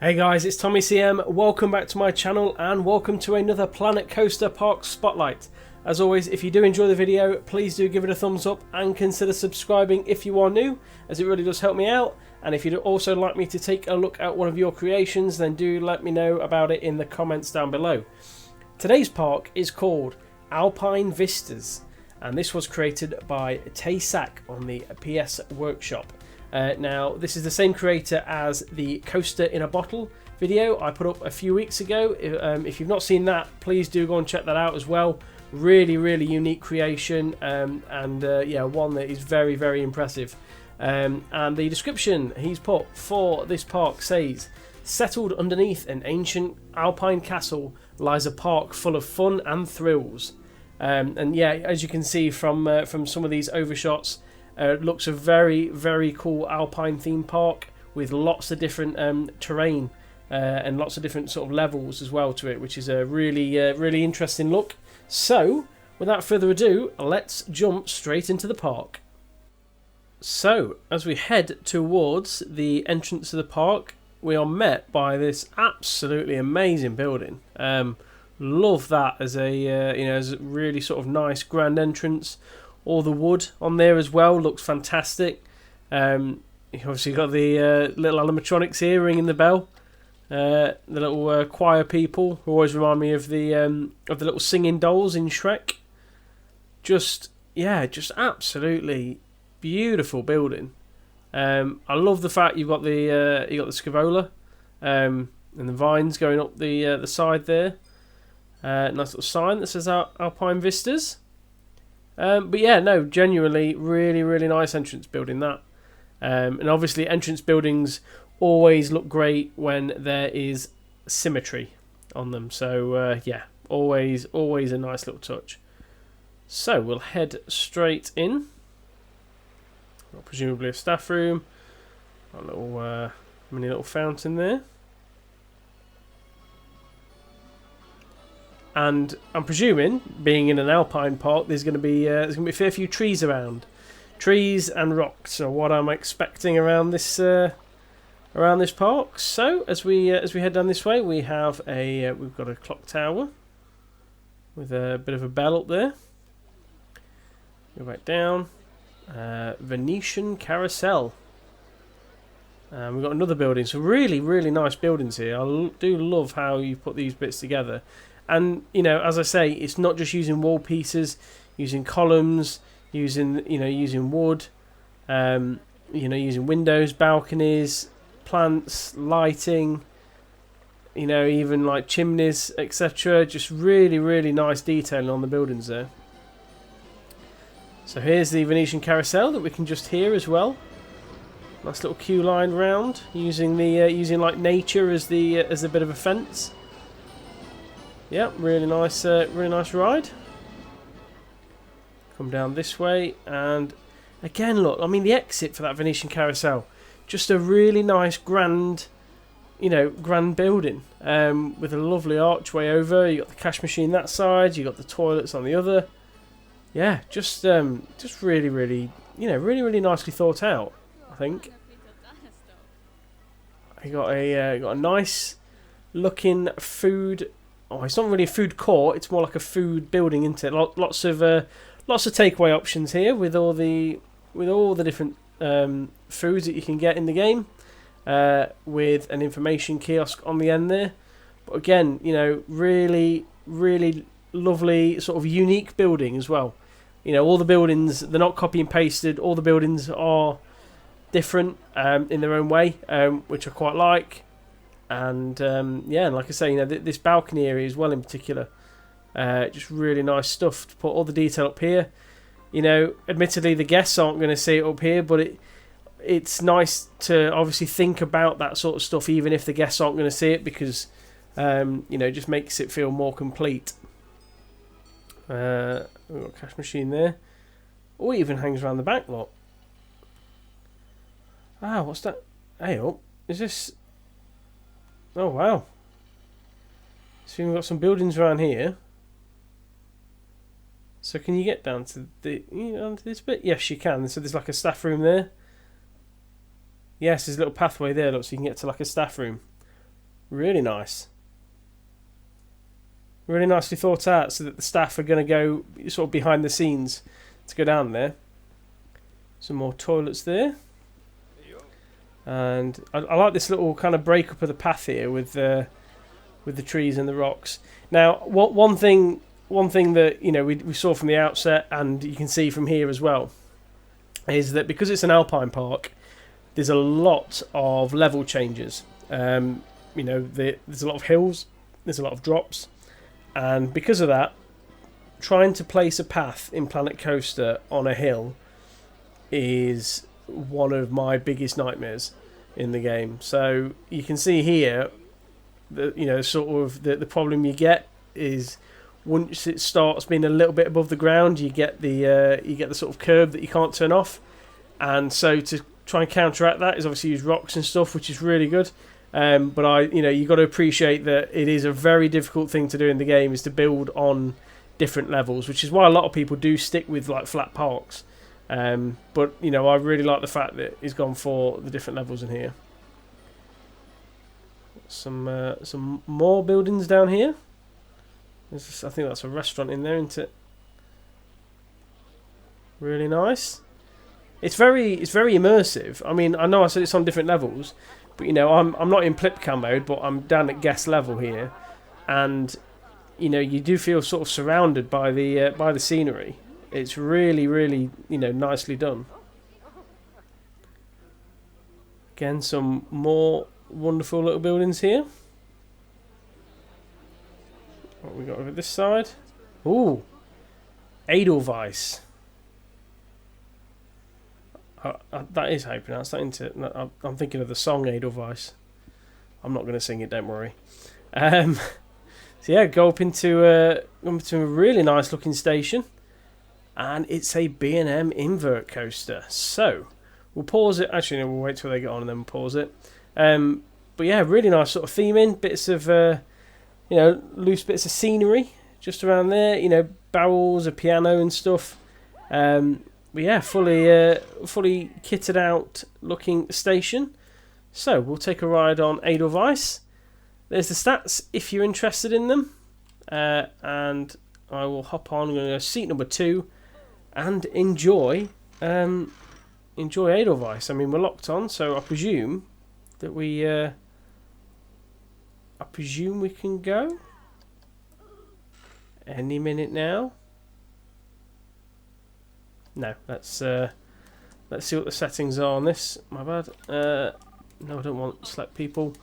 Hey guys, it's Tommy CM. Welcome back to my channel and welcome to another Planet Coaster Park Spotlight. As always, if you do enjoy the video, please do give it a thumbs up and consider subscribing if you are new, as it really does help me out. And if you'd also like me to take a look at one of your creations, then do let me know about it in the comments down below. Today's park is called Alpine Vistas, and this was created by tehsac on the PS Workshop. Now, this is the same creator as the Coaster in a Bottle video I put up a few weeks ago. If you've not seen that, please do go and check that out as well. Really unique creation, yeah, one that is very impressive. And the description he's put for this park says, settled underneath an ancient alpine castle lies a park full of fun and thrills. And yeah, as you can see from some of these overshots, looks a very cool alpine theme park with lots of different terrain and lots of different sort of levels as well to it, which is a really interesting look. So without further ado, let's jump straight into the park. So as we head towards the entrance of the park, we are met by this absolutely amazing building. Love that as a as a really sort of nice grand entrance. All the wood on there as well looks fantastic. You obviously got the little animatronics here ringing the bell. The little choir people who always remind me of the little singing dolls in Shrek. Just absolutely beautiful building. I love the fact you've got the scavola and the vines going up the side there. Nice little sign that says Alpine Vistas. But yeah, no, genuinely really nice entrance building that. And obviously entrance buildings always look great when there is symmetry on them. So yeah, always a nice little touch. So we'll head straight in. Got presumably a staff room. Got a little mini little fountain there. And I'm presuming, being in an alpine park, there's going to be a fair few trees around, trees and rocks. Are what I'm expecting around this park. So as we head down this way, we've got a clock tower with a bit of a bell up there. Go back down, Venetian Carousel. We've got another building. So really nice buildings here. I do love how you put these bits together. And, as I say, it's not just using wall pieces, using columns, using wood, using windows, balconies, plants, lighting, even like chimneys, etc. Just really nice detailing on the buildings there. So here's the Venetian Carousel that we can just hear as well. Nice little queue line round, using like nature as the bit of a fence. Yeah, really nice ride. Come down this way, and again, look, I mean, the exit for that Venetian Carousel, just a really nice grand building, with a lovely archway over. You got the cash machine that side, you got the toilets on the other. Yeah, just really nicely thought out, I think. You got a nice looking food. Oh, it's not really a food court. It's more like a food building, isn't it? Lots of takeaway options here with all the different foods that you can get in the game, with an information kiosk on the end there. But again, really lovely sort of unique building as well. All the buildings, they're not copy and pasted. All the buildings are different in their own way, which I quite like. And yeah, and like I say, this balcony area as well in particular, just really nice stuff to put all the detail up here. Admittedly the guests aren't going to see it up here, but it's nice to obviously think about that sort of stuff even if the guests aren't going to see it, because just makes it feel more complete. We've got a cash machine there. Oh, it even hangs around the back lot. Ah, what's that? Hey up, is this... Oh wow! So we've got some buildings around here. So can you get down to this bit? Yes, you can. So there's like a staff room there. Yes, there's a little pathway there, look, so you can get to like a staff room. Really nice. Really nicely thought out, so that the staff are going to go sort of behind the scenes to go down there. Some more toilets there. And I like this little kind of break up of the path here with the trees and the rocks. Now, one thing that we saw from the outset, and you can see from here as well, is that because it's an alpine park, there's a lot of level changes. There's a lot of hills, there's a lot of drops, and because of that, trying to place a path in Planet Coaster on a hill is one of my biggest nightmares in the game. So you can see here that the problem you get is once it starts being a little bit above the ground, you get the sort of curb that you can't turn off, and so to try and counteract that is obviously use rocks and stuff, which is really good. But you've got to appreciate that it is a very difficult thing to do in the game, is to build on different levels, which is why a lot of people do stick with like flat parks. But I really like the fact that he's gone for the different levels in here. Some more buildings down here. I think that's a restaurant in there, isn't it? Really nice. It's very immersive. I mean, I know I said it's on different levels, but I'm not in Plipcam mode, but I'm down at guest level here, and you do feel sort of surrounded by the scenery. It's really, really nicely done. Again, some more wonderful little buildings here. What we got over this side? Ooh, Edelweiss. That is how you pronounce that, isn't it? I'm thinking of the song Edelweiss. I'm not going to sing it, don't worry. So yeah, go up into a really nice looking station, and it's a B&M Invert Coaster. So we'll pause it. Actually, no, we'll wait till they get on and then we'll pause it. But yeah, really nice sort of theming, bits of loose bits of scenery just around there. Barrels, a piano and stuff. But yeah, fully kitted out looking station. So we'll take a ride on Edelweiss. There's the stats if you're interested in them, and I will hop on. I'm going to go seat number 2 and enjoy Edelweiss. I mean, we're locked on, so I presume that we can go any minute now. No, let's see what the settings are on this. My bad. No, I don't want select people.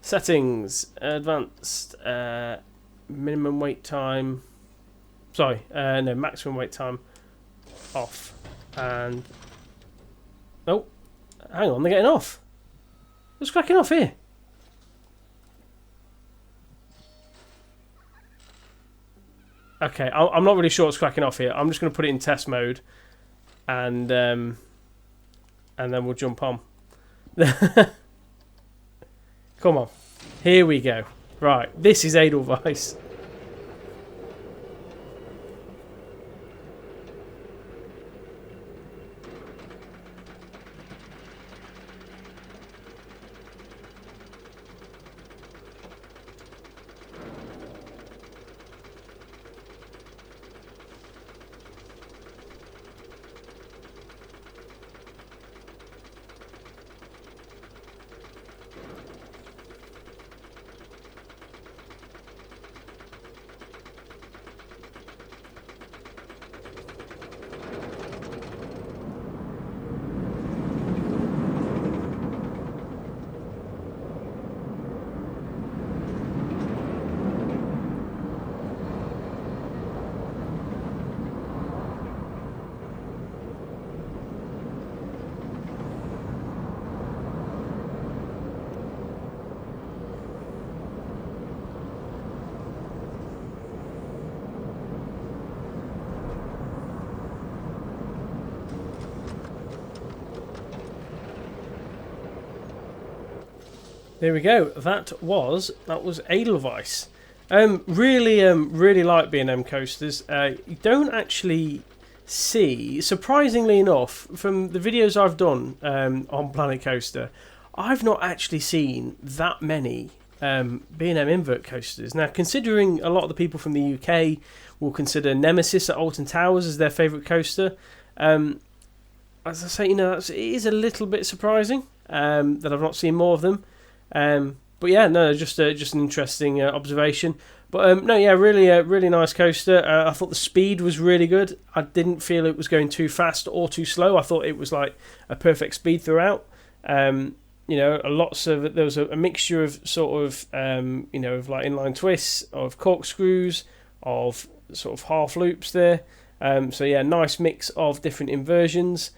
Settings, advanced, minimum wait time. Sorry, no, maximum wait time off. And oh, hang on, they're getting off. What's cracking off here? Okay, I'm not really sure what's cracking off here. I'm just going to put it in test mode, and then we'll jump on. Come on, here we go. Right, this is Edelweiss. There we go. That was Edelweiss. Really like B&M coasters. You don't actually see, surprisingly enough, from the videos I've done on Planet Coaster, I've not actually seen that many B&M Invert coasters. Now, considering a lot of the people from the UK will consider Nemesis at Alton Towers as their favourite coaster, as I say, it is a little bit surprising that I've not seen more of them. But yeah, no, just an interesting observation. But really nice coaster. I thought the speed was really good. I didn't feel it was going too fast or too slow. I thought it was like a perfect speed throughout. There was a mixture of sort of of like inline twists, of corkscrews, of sort of half loops there. Nice mix of different inversions.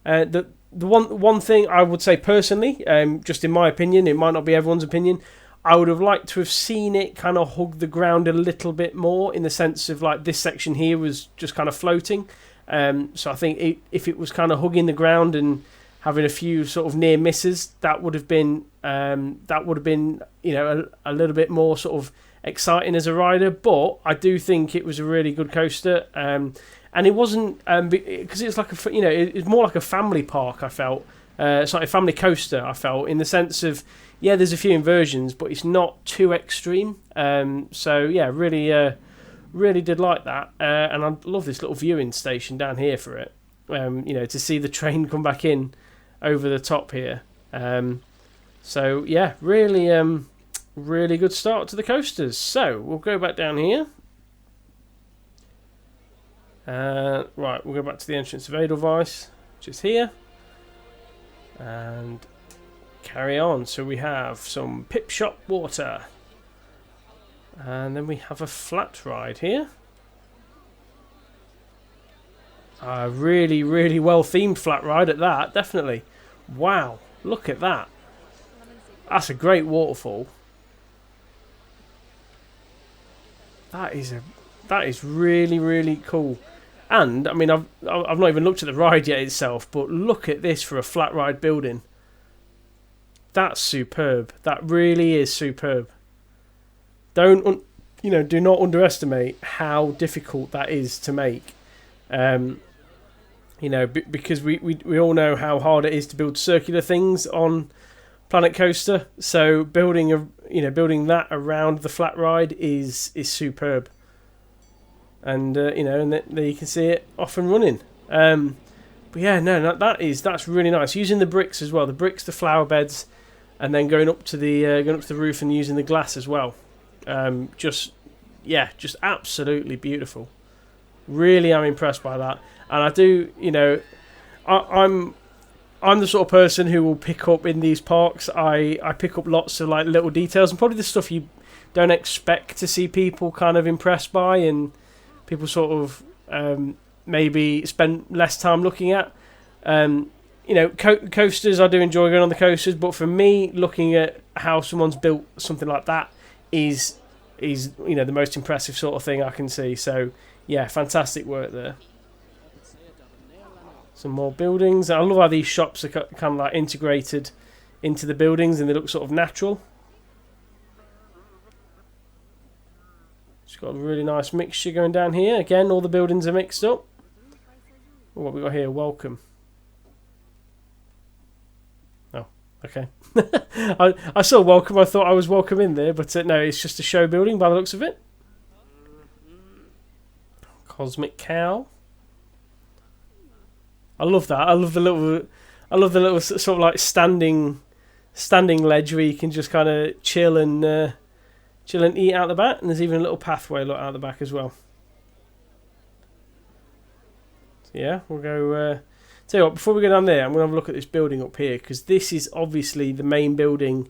The one thing I would say personally, just in my opinion, it might not be everyone's opinion, I would have liked to have seen it kind of hug the ground a little bit more, in the sense of like this section here was just kind of floating. So I think if it was kind of hugging the ground and having a few sort of near misses, that would have been a little bit more sort of exciting as a rider. But I do think it was a really good coaster, and it wasn't because it's like it's more like a family park. I felt it's like a family coaster. I felt, in the sense of, there's a few inversions, but it's not too extreme. Really did like that, and I love this little viewing station down here for it. To see the train come back in over the top here. Really good start to the coasters. So we'll go back down here. We'll go back to the entrance of Edelweiss, which is here, and carry on. So we have some Pip Shop water, and then we have a flat ride here. A really well themed flat ride at that, definitely. Wow, look at that. That's a great waterfall. That is really cool. And I mean, I've not even looked at the ride yet itself, but look at this for a flat ride building. That's superb. That really is superb. Do not underestimate how difficult that is to make. Because we all know how hard it is to build circular things on Planet Coaster. So building that around the flat ride is superb. And there you can see it off and running. That's really nice. Using the bricks as well. The bricks, the flower beds, and then going up to the roof and using the glass as well. Just absolutely beautiful. Really am impressed by that. And I do, I'm the sort of person who will pick up in these parks. I pick up lots of like little details, and probably the stuff you don't expect to see people kind of impressed by, and people sort of maybe spend less time looking at. Coasters, I do enjoy going on the coasters, but for me, looking at how someone's built something like that is the most impressive sort of thing I can see. So yeah, fantastic work there. Some more buildings. I love how these shops are kind of like integrated into the buildings, and they look sort of natural. It's got a really nice mixture going down here. Again, all the buildings are mixed up. What we got here? Welcome. Oh, okay. I saw welcome. I thought I was welcome in there, but no, it's just a show building by the looks of it. Cosmic Cow. I love that. I love the little sort of like standing ledge where you can just kind of chill and eat out the back. And there's even a little pathway out the back as well. So yeah, we'll go. Tell you what, before we go down there, I'm going to have a look at this building up here, because this is obviously the main building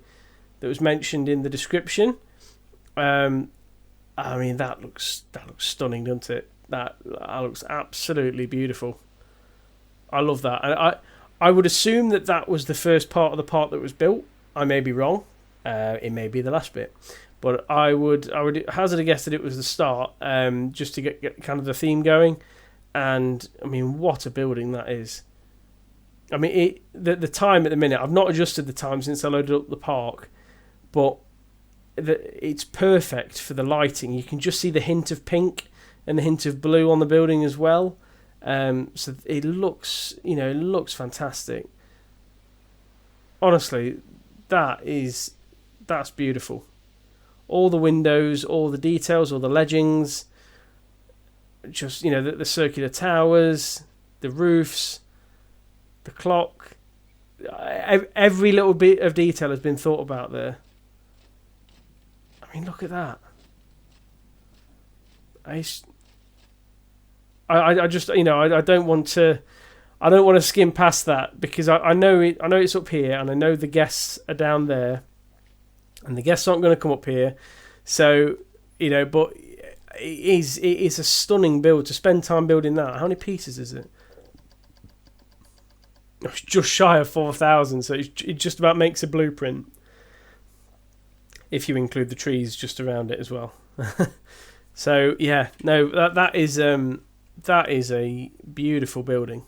that was mentioned in the description. I mean, that looks stunning, doesn't it? That looks absolutely beautiful. I love that. And I would assume that was the first part of the park that was built. I may be wrong. It may be the last bit. But I would hazard a guess that it was the start, just to get kind of the theme going. And, I mean, what a building that is. I mean, the time at the minute, I've not adjusted the time since I loaded up the park, but it's perfect for the lighting. You can just see the hint of pink and the hint of blue on the building as well. So it looks fantastic. Honestly, that's beautiful. all the windows, all the details, all the legends, just, you know, the circular towers, the roofs, the clock. Every little bit of detail has been thought about there. I mean, look at that. I just, you know, I don't want to skim past that, because I know it's up here, and I know the guests are down there, and the guests aren't going to come up here. So, you know, but it is a stunning build. To spend time building that. How many pieces is it? It's just shy of 4,000, so it just about makes a blueprint, if you include the trees just around it as well. So yeah, no, that is a beautiful building,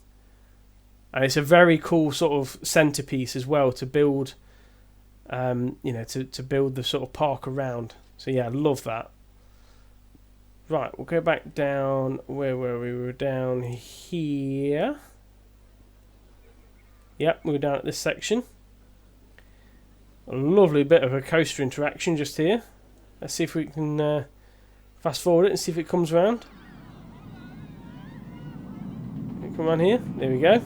and it's a very cool sort of centerpiece as well to build. You know, to build the sort of park around. So yeah, I love that. Right, we'll go back down. Where were we? We were down here. Yep, we were down at this section. A lovely bit of a coaster interaction just here. Let's see if we can fast forward it and see if it comes around. Come on here. There we go.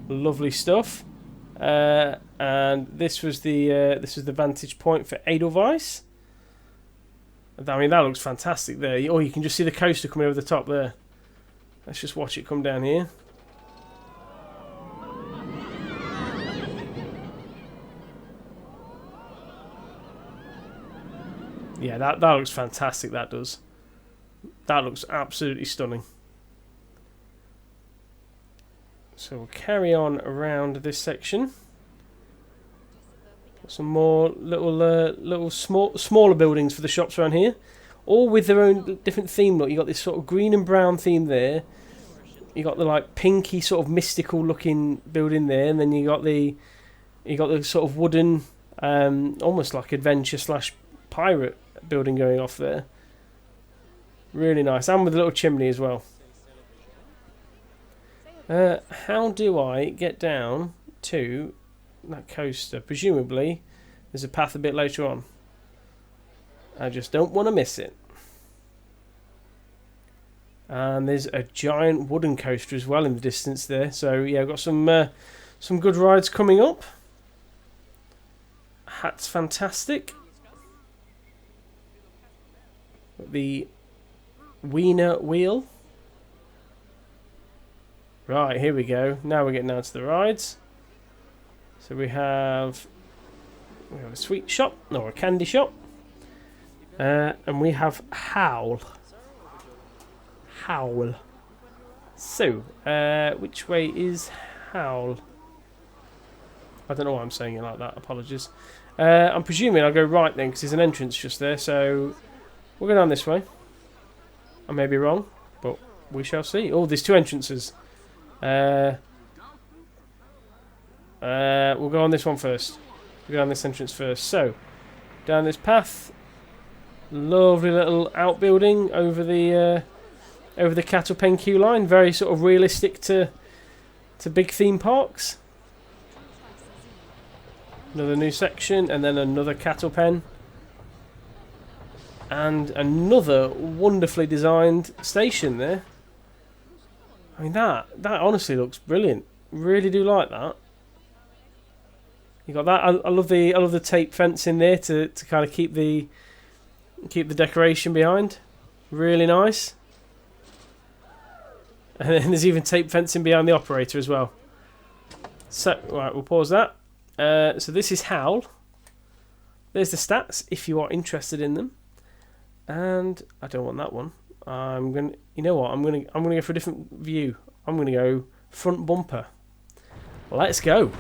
Lovely stuff. And this was the vantage point for Edelweiss. I mean, that looks fantastic there. Oh, you can just see the coaster coming over the top there. Let's just watch it come down here. Yeah, that looks fantastic, that does. That looks absolutely stunning. So we'll carry on around this section. Got some more little smaller buildings for the shops around here, all with their own different theme. Look, you got this sort of green and brown theme there. You got the like pinky sort of mystical looking building there, and then you got the sort of wooden, almost like adventure / pirate building going off there. Really nice, and with a little chimney as well. How do I get down to that coaster? Presumably there's a path a bit later on. I just don't want to miss it. And there's a giant wooden coaster as well in the distance there. So yeah, I've got some good rides coming up. That's fantastic. The Wiener Wheel. Right, here we go. Now we're getting down to the rides. So we have a sweet shop, or a candy shop. And we have Howl. Howl. So, which way is Howl? I don't know why I'm saying it like that. Apologies. I'm presuming I'll go right then, because there's an entrance just there. So, we'll go down this way. I may be wrong, but we shall see. Oh, there's two entrances. We'll go on this one first. We'll go down this entrance first. So, down this path. Lovely little outbuilding over the cattle pen queue line. Very sort of realistic to big theme parks. Another new section, and then another cattle pen. And another wonderfully designed station there. I mean, that honestly looks brilliant. Really do like that. You got that. I love the tape fence in there to kind of keep the decoration behind. Really nice. And then there's even tape fencing behind the operator as well. So right, we'll pause that. So this is Howl. There's the stats if you are interested in them. And I don't want that one. You know what? I'm gonna go for a different view. I'm gonna go front bumper. Let's go.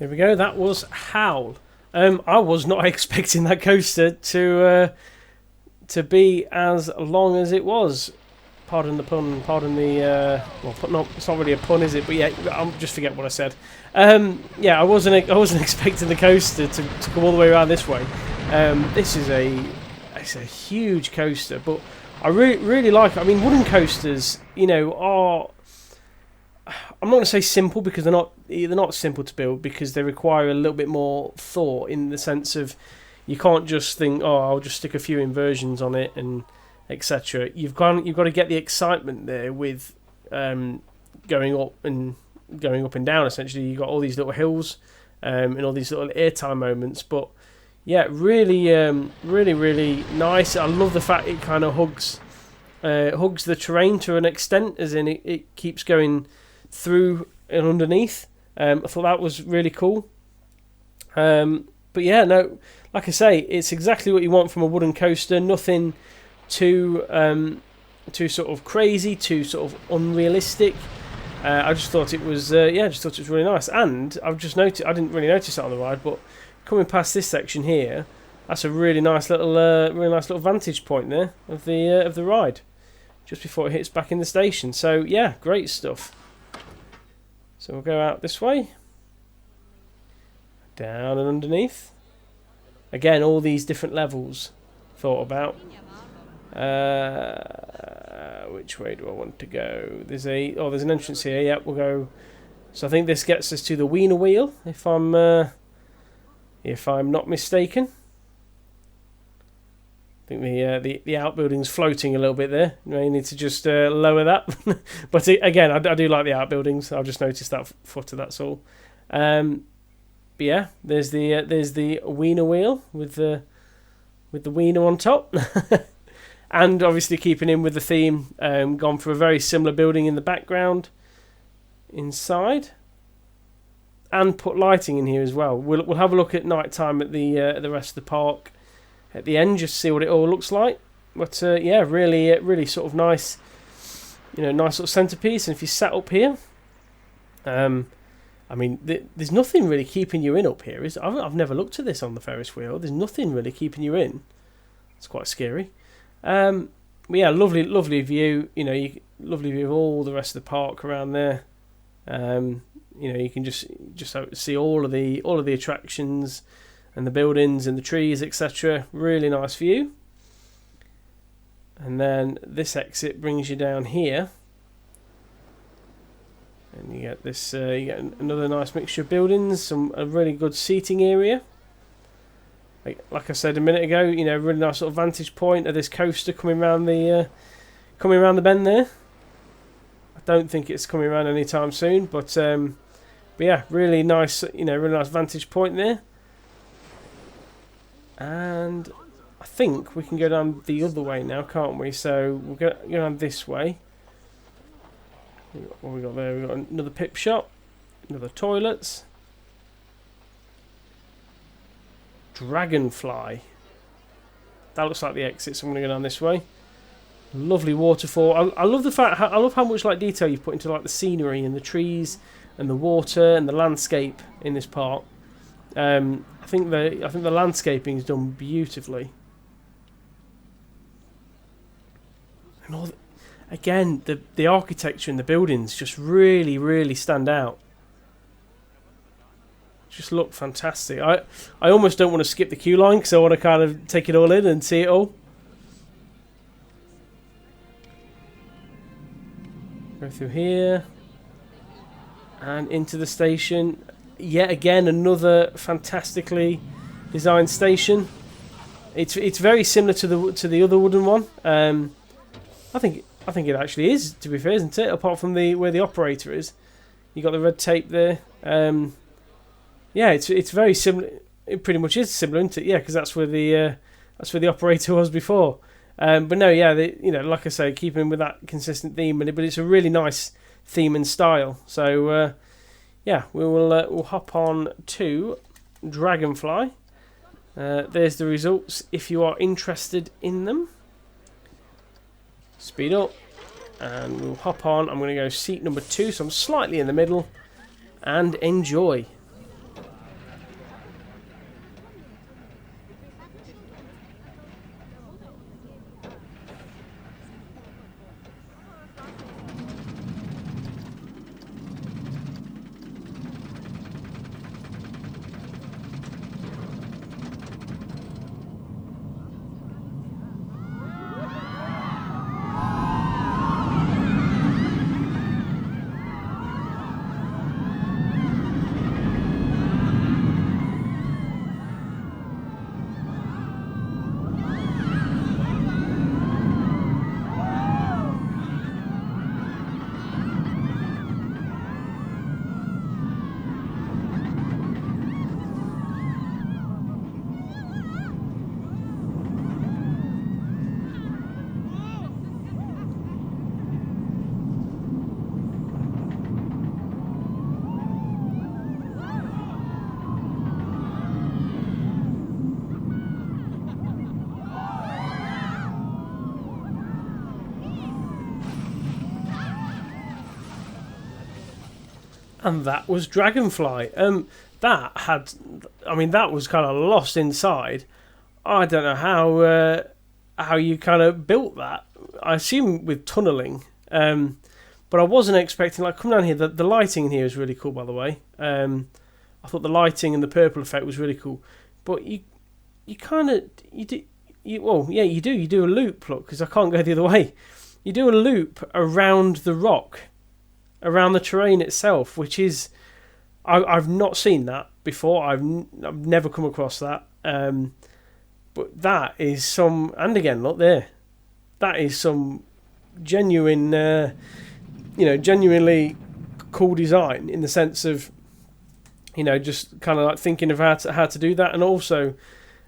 There we go. That was Howl. I was not expecting that coaster to be as long as it was. Pardon the pun. Pardon the well, it's not really a pun, is it? But yeah, I'll just forget what I said. Yeah, I wasn't expecting the coaster to go all the way around this way. This is it's a huge coaster, but I really like it. I mean, wooden coasters, you know, are, I'm not going to say simple, because they're not simple to build, because they require a little bit more thought, in the sense of you can't just think, oh, I'll just stick a few inversions on it and etc. You've got to get the excitement there with going up and down. Essentially, you've got all these little hills and all these little airtime moments. But yeah, really nice. I love the fact it kind of hugs the terrain to an extent, as in it keeps going through and underneath. I thought that was really cool. But yeah, no, like I say, it's exactly what you want from a wooden coaster. Nothing too sort of crazy, too sort of unrealistic. I just thought it was really nice. And I've just noticed, I didn't really notice that on the ride, but coming past this section here, that's a really nice little vantage point there of the ride, just before it hits back in the station. So yeah, great stuff. So we'll go out this way, down and underneath. Again, all these different levels thought about. Which way do I want to go? There's an entrance here. Yep, we'll go. So I think this gets us to the Wiener Wheel, if I'm not mistaken. I think the outbuilding's floating a little bit there. You may need to just lower that. But again, I do like the outbuildings. I've just noticed that footer. That's all. But yeah, there's the Wiener Wheel with the wiener on top. And obviously keeping in with the theme, gone for a very similar building in the background inside, and put lighting in here as well. We'll have a look at night time at the rest of the park at the end, just to see what it all looks like. But yeah, really sort of nice, nice little centerpiece. And if you sat up here, I mean, there's nothing really keeping you in up here. I've never looked at this on the Ferris wheel. There's nothing really keeping you in. It's quite scary. But yeah, lovely view. Lovely view of all the rest of the park around there. You can just see all of the attractions and the buildings and the trees, etc. Really nice view. And then this exit brings you down here, and you get this. You get another nice mixture of buildings, a really good seating area. Like I said a minute ago, really nice sort of vantage point of this coaster coming around the bend there. I don't think it's coming around anytime soon, but yeah, really nice, really nice vantage point there. And I think we can go down the other way now, can't we? So we'll go down this way. What we got there? We got another pip shop, another toilets. Dragonfly. That looks like the exit, so I'm going to go down this way. Lovely waterfall. I love the fact. I love how much detail you've put into the scenery and the trees and the water and the landscape in this park. I think the landscaping is done beautifully. And again, the architecture and the buildings just really stand out. Just look fantastic. I almost don't want to skip the queue line, because I want to kind of take it all in and see it all. Go through here and into the station. Yet again, another fantastically designed station. It's very similar to the other wooden one. I think it actually is, to be fair, isn't it? Apart from where the operator is, you got the red tape there. Yeah, it's very similar. It pretty much is similar, isn't it? Yeah, because that's where the operator was before. But no, yeah, like I say, keeping with that consistent theme, but it's a really nice theme and style. So yeah, we'll hop on to Dragonfly. There's the results if you are interested in them. Speed up, and we'll hop on. I'm going to go seat number 2, so I'm slightly in the middle, and enjoy. And that was Dragonfly. That was kind of lost inside. I don't know how you kind of built that. I assume with tunneling, but I wasn't expecting. Like, come down here. The lighting in here is really cool, by the way. I thought the lighting and the purple effect was really cool. But you do a loop. Look, because I can't go the other way. You do a loop around the rock, around the terrain itself, which is I've not seen that before. I've never come across that. But that is some, and again, look there, that is some genuine, genuinely cool design in the sense of, just kind of like thinking of how to do that, and also,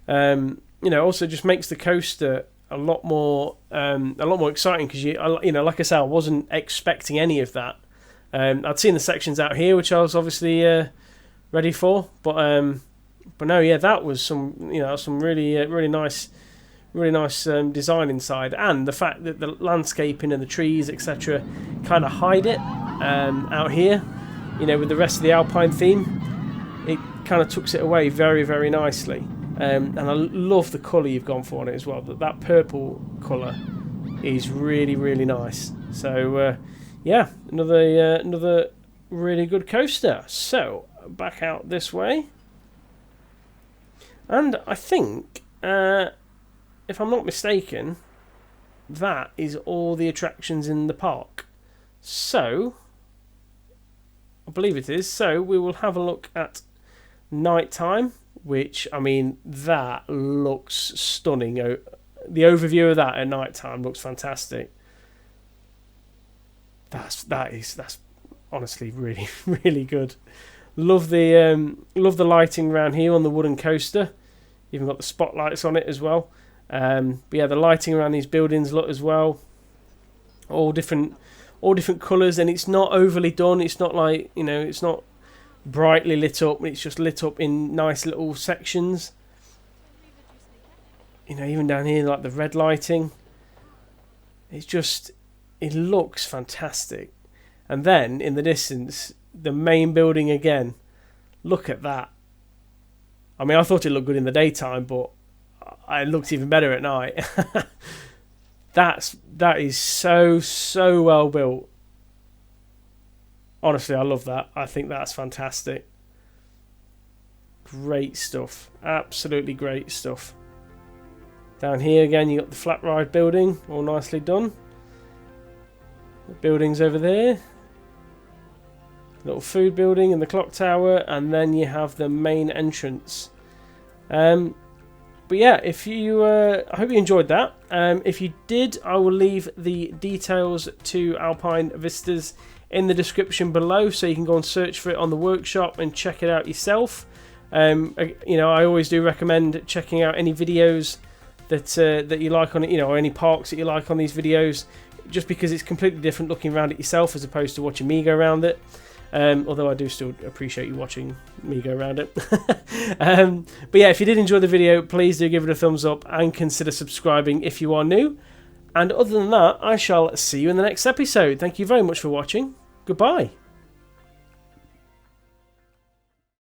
also just makes the coaster a lot more exciting because like I said, I wasn't expecting any of that. I'd seen the sections out here, which I was obviously ready for, but no, yeah, that was some really nice design inside, and the fact that the landscaping and the trees, etc., kind of hide it out here, with the rest of the Alpine theme. It kind of tucks it away very, very nicely, and I love the colour you've gone for on it as well. That purple colour is really, really nice. So yeah, another really good coaster. So back out this way, and I think, if I'm not mistaken, that is all the attractions in the park. So I believe it is. So we will have a look at nighttime, which, that looks stunning. The overview of that at nighttime looks fantastic. That's honestly really, really good. Love the lighting around here on the wooden coaster. Even got the spotlights on it as well. But yeah, the lighting around these buildings look as well. All different colours, and it's not overly done. It's not like, it's not brightly lit up. It's just lit up in nice little sections. Even down here, like the red lighting. It looks fantastic. And then in the distance, the main building again. Look at that. I thought it looked good in the daytime, but it looked even better at night. That is so well built. Honestly, I love that. I think that's fantastic. Great stuff. Absolutely great stuff. Down here again, you got the flat ride building, all nicely done. The buildings over there. Little food building and the clock tower, and then you have the main entrance. But yeah, if you, I hope you enjoyed that. If you did, I will leave the details to Alpine Vistas in the description below, so you can go and search for it on the workshop and check it out yourself. I always do recommend checking out any videos that you like on it, or any parks that you like on these videos, just because it's completely different looking around it yourself as opposed to watching me go around it. Although I do still appreciate you watching me go around it. But yeah, if you did enjoy the video, please do give it a thumbs up and consider subscribing if you are new. And other than that, I shall see you in the next episode. Thank you very much for watching. Goodbye.